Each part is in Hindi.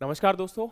नमस्कार दोस्तों।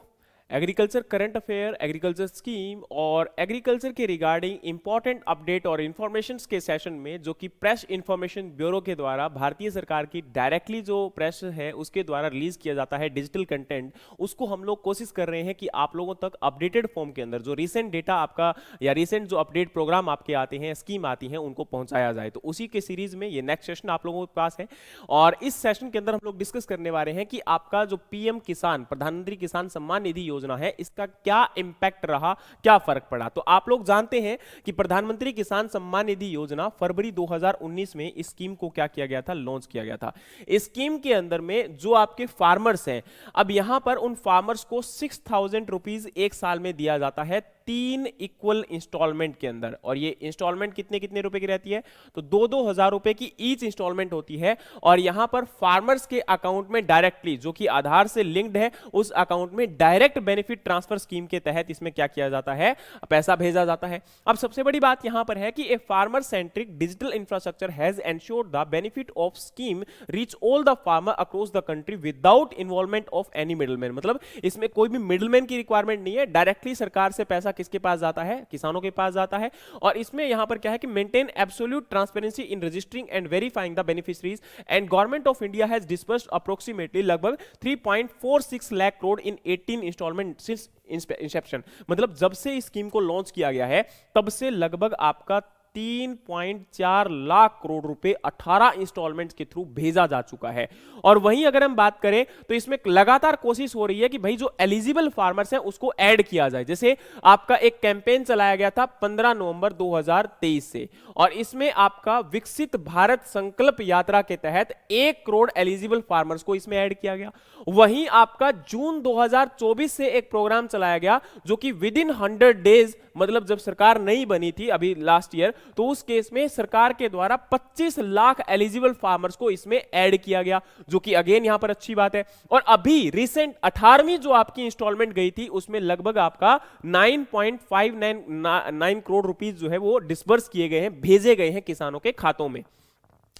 Agriculture current affair, agriculture scheme और एग्रीकल्चर के रिगार्डिंग इंपॉर्टेंट अपडेट और इन्फॉर्मेशंस के सेशन में, जो कि प्रेस इंफॉर्मेशन ब्यूरो के द्वारा भारतीय सरकार की डायरेक्टली जो प्रेस है उसके द्वारा रिलीज किया जाता है डिजिटल कंटेंट, उसको हम लोग कोशिश कर रहे हैं कि आप लोगों तक अपडेटेड फॉर्म के अंदर जो रिसेंट डेटा आपका या रिसेंट जो अपडेट प्रोग्राम आपके आते हैं, स्कीम आती हैं, उनको पहुंचाया जाए। तो उसी के सीरीज में ये नेक्स्ट सेशन आप लोगों के पास है और इस सेशन के अंदर हम लोग डिस्कस करने वाले हैं कि आपका जो पीएम किसान, प्रधानमंत्री किसान सम्मान निधि योजना है, इसका क्या इंपैक्ट रहा, क्या फर्क पड़ा। तो आप लोग जानते हैं कि प्रधानमंत्री किसान सम्मान निधि योजना फरवरी 2019 में इस स्कीम को क्या किया गया था, लॉन्च किया गया था। इस स्कीम के अंदर में जो आपके फार्मर्स हैं, अब यहां पर उन फार्मर्स को 6,000 रुपीज एक साल में दिया जाता है 3 इक्वल इंस्टॉलमेंट के अंदर। और ये इंस्टॉलमेंट कितने कितने रुपए की रहती है, तो 2-2 हजार रुपए की ईच इंस्टॉलमेंट होती है। और यहां पर फार्मर्स के अकाउंट में डायरेक्टली, जो कि आधार से लिंक्ड है, उस अकाउंट में डायरेक्ट बेनिफिट ट्रांसफर स्कीम के तहत इसमें क्या किया जाता है, पैसा भेजा जाता है। अब सबसे बड़ी बात यहां पर है कि a farmer centric digital infrastructure has ensured the benefit of scheme reach all the farmer across the country without involvement of any middleman. मतलब इसमें कोई भी मिडलमैन की रिक्वायरमेंट नहीं है, डायरेक्टली सरकार से पैसा किसके पास जाता है, किसानों के पास जाता है। और इसमें यहां पर क्या है कि maintain absolute transparency in registering and verifying the beneficiaries and government of India has disbursed approximately लगभग 3.46 lakh crore in 18 instalment since inception. मतलब जब से इस स्कीम को लॉन्च किया गया है तब से लगभग आपका 3.4 लाख करोड़ रुपए 18 इंस्टॉलमेंट्स के थ्रू भेजा जा चुका है। और वहीं अगर हम बात करें तो इसमें लगातार कोशिश हो रही है कि भाई जो एलिजिबल फार्मर्स हैं उसको ऐड किया जाए। जैसे आपका एक कैंपेन चलाया गया था 15 नवंबर 2023 से, और इसमें आपका विकसित भारत संकल्प यात्रा के तहत 1 करोड़ एलिजिबल फार्मर्स को इसमें ऐड किया गया। वहीं आपका जून 2024 से एक प्रोग्राम चलाया गया जो कि विद इन 100 डेज, मतलब जब सरकार नहीं बनी थी अभी लास्ट ईयर, तो उस केस में सरकार के द्वारा 25 लाख एलिजिबल फार्मर्स को इसमें ऐड किया गया, जो कि अगेन यहां पर अच्छी बात है। और अभी रिसेंट 18वीं जो आपकी इंस्टॉलमेंट गई थी उसमें लगभग आपका 9.59 करोड़ रुपीस जो है वो डिस्बर्स किए गए हैं, भेजे गए हैं किसानों के खातों में।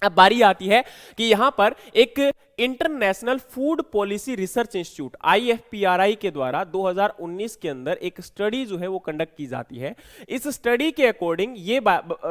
अब बारी आती है कि यहां पर एक international food policy research institute IFPRI के द्वारा 2019 के अंदर एक स्टडी जो है वो कंडक्ट की जाती है। इस स्टडी के अकॉर्डिंग ये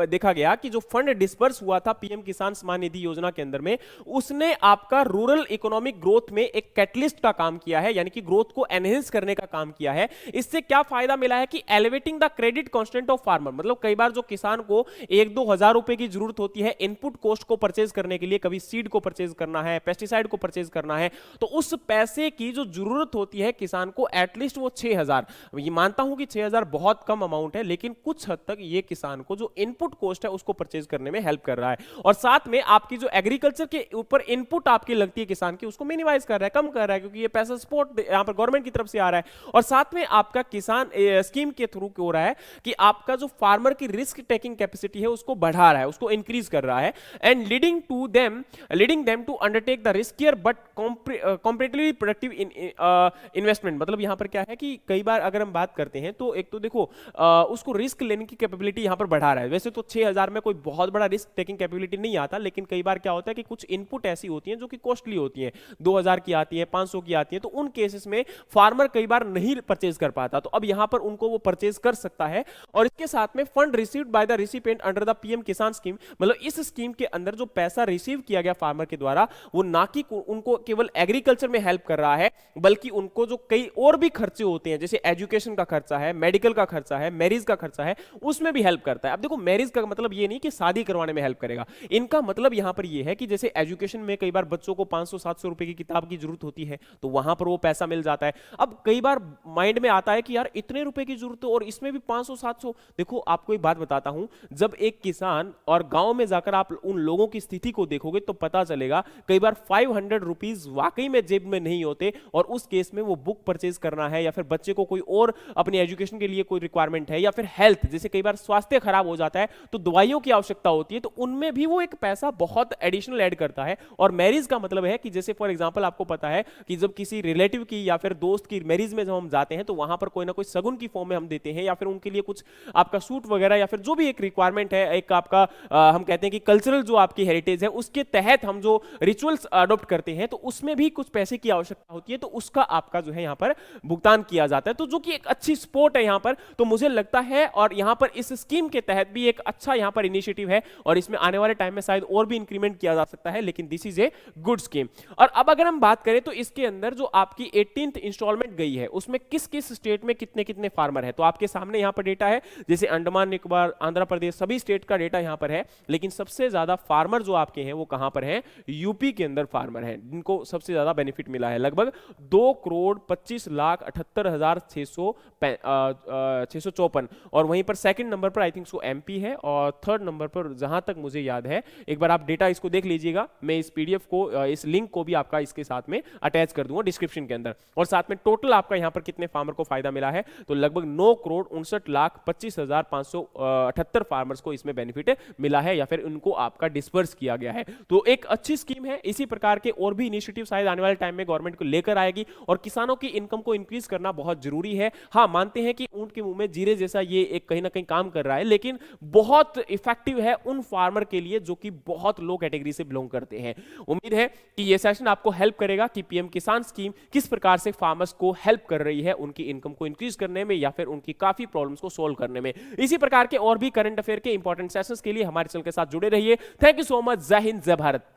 देखा गया कि जो फंड डिस्पर्स हुआ था पीएम किसान सम्मान निधि योजना के अंदर में, उसने आपका रूरल इकोनॉमिक ग्रोथ में एक कैटलिस्ट का काम किया है, यानी कि ग्रोथ को एनहेंस करने का काम किया है। इससे क्या फायदा मिला है कि elevating the credit constant of farmer. मतलब कई बार जो किसान को 1-2 हजार रुपए की जरूरत होती है इनपुट कॉस्ट को परचेज करने के लिए, कभी सीड को परचेज करना है, पेस्टिसाइड को परचेज करना है, तो उस पैसे की जो जरूरत होती है किसान को एटलीस्ट वो 6,000, ये मानता हूं कि 6,000 बहुत कम अमाउंट है, लेकिन कुछ हद तक ये किसान को जो इनपुट कॉस्ट है उसको परचेज करने में हेल्प कर रहा है। और साथ में आपकी जो एग्रीकल्चर के ऊपर इनपुट आपकी लगती है किसान की, उसको मिनिमाइज कर रहा है, कम कर रहा है, क्योंकि ये पैसा सपोर्ट यहां पर गवर्नमेंट की तरफ से आ रहा है। और साथ में आपका किसान स्कीम के थ्रू हो रहा है कि आपका जो फार्मर की रिस्क टेकिंग कैपेसिटी है उसको बढ़ा रहा है, उसको इंक्रीज कर रहा है, and leading them to undertake the riskier but comparatively productive investment. मतलब यहां पर क्या है कि कई बार अगर हम बात करते हैं तो एक तो देखो उसको रिस्क लेने की कैपेबिलिटी यहां पर बढ़ा रहा है। वैसे तो 6,000 में कोई बहुत बड़ा रिस्क टेकिंग कैपेबिलिटी नहीं आता, लेकिन कई बार क्या होता है कि कुछ इनपुट ऐसी होती हैं जो कि कॉस्टली होती हैं, 2,000 की आती है, 500 की आती है, तो उन केसेस में फार्मर कई बार नहीं परचेज कर पाता, तो अब यहां पर उनको वो परचेज कर सकता है। और इसके साथ में fund received by the recipient under the PM किसान स्कीम, मतलब इस स्कीम के अंदर जो पैसा रिसीव किया गया फार्मर के द्वारा, वो ना कि उनको केवल एग्रीकल्चर में हेल्प कर रहा है, बल्कि उनको जो कई और भी खर्चे होते हैं, जैसे एजुकेशन का खर्चा है, मेडिकल का खर्चा है, मैरिज का खर्चा है, उसमें भी हेल्प करता है। अब देखो मैरिज का मतलब ये नहीं कि शादी करवाने में हेल्प करेगा, इनका मतलब यहां पर ये है कि जैसे एजुकेशन में कई बार बच्चों को 500-700 रुपए की किताब की जरूरत होती है, तो वहां पर वो पैसा मिल जाता है। अब कई बार माइंड में आता है कि यार इतने रुपए की जरूरत है और इसमें भी 500-700। देखो आपको एक बात बताता हूं, जब एक किसान और गांव में जाकर आप उन लोगों की स्थिति को देखोगे तो पता चलेगा कई बार 500 रुपीज वाकई में जेब में नहीं होते, और उस केस में वो बुक परचेज करना है, या फिर बच्चे को कोई और अपनी एजुकेशन के लिए कोई रिक्वायरमेंट है, या फिर हेल्थ, जैसे कई बार स्वास्थ्य खराब हो जाता है तो दवाइयों की आवश्यकता होती है, तो उनमें भी वो एक पैसा बहुत एडिशनल ऐड करता है। और मैरिज का मतलब है कि जैसे फॉर एग्जांपल आपको पता है कि जब किसी रिलेटिव की या फिर दोस्त की मैरिज में जब हम जाते हैं तो वहां पर कोई ना कोई सगुन की फॉर्म में हम देते हैं, या फिर उनके लिए कुछ आपका सूट वगैरह, या फिर जो भी एक रिक्वायरमेंट है, एक आपका हम कहते हैं कि कल्चरल जो आपकी हेरिटेज है उसके तहत हम जो रिचुअल्स अडॉप्ट करते हैं तो उसमें भी कुछ पैसे की आवश्यकता होती है, तो उसका आपका जो है यहाँ पर भुगतान किया जाता है। तो जो कि एक अच्छी सपोर्ट है यहाँ पर, तो मुझे लगता है, और यहाँ पर इस स्कीम के तहत भी एक अच्छा यहाँ पर इनिशिएटिव है, और इसमें आने वाले टाइम में शायद और भी इंक्रीमेंट किया जा सकता है, लेकिन this is a good scheme. और अब अगर हम बात करें तो इसके अंदर जो आपकी 18th इंस्टॉलमेंट गई है उसमें किस किस स्टेट में कितने कितने फार्मर है, तो आपके सामने यहाँ पर डेटा है, जैसे अंडमान निकोबार, आंध्र प्रदेश, सभी स्टेट का डेटा यहाँ पर है। लेकिन सबसे ज्यादा फार्मर जो आपके हैं वो कहां पर हैं, यूपी के अंदर फार्मर हैं, जिनको सबसे ज्यादा बेनिफिट मिला है, लगभग 2,25,78,654। और वहीं पर सेकंड नंबर पर आई थिंक सो एमपी है, और थर्ड नंबर पर जहां तक मुझे याद है, एक बार आप डेटा इसको देख लीजिएगा, मैं इस पीडीएफ को, इस लिंक को भी आपका इसके साथ में अटैच कर दूंगा डिस्क्रिप्शन के अंदर। और साथ में टोटल आपका यहां पर कितने फार्मर को फायदा मिला है, तो लगभग 9,59,25,578 फार्मर्स को इसमें बेनिफिट मिला है, या फिर उनको आपका डिस्पर्स किया गया है। तो एक अच्छी स्कीम है। इसी प्रकार के और भी इनिशिएटिव शायद आने वाले टाइम में गवर्नमेंट को लेकर आएगी, और किसानों की इनकम को इंक्रीज करना बहुत जरूरी है। हाँ, मानते हैं कि ऊंट के मुंह में जीरे जैसा ये एक कहीं ना कहीं काम कर रहा है, लेकिन बहुत इफेक्टिव है उन फार्मर के लिए जो कि बहुत लो कैटेगरी से बिलोंग करते हैं। उम्मीद है कि यह सेशन आपको हेल्प करेगा कि पीएम किसान स्कीम किस प्रकार से फार्मर्स को हेल्प कर रही है उनकी इनकम को इंक्रीज करने में, या फिर उनकी काफी प्रॉब्लम्स को सोल्व करने में। इसी प्रकार के और भी करंट अफेयर के इंपॉर्टेंट सेशंस के लिए हमारे चैनल के साथ जुड़े रहिए। Thank you so much. जय हिंद, जय भारत।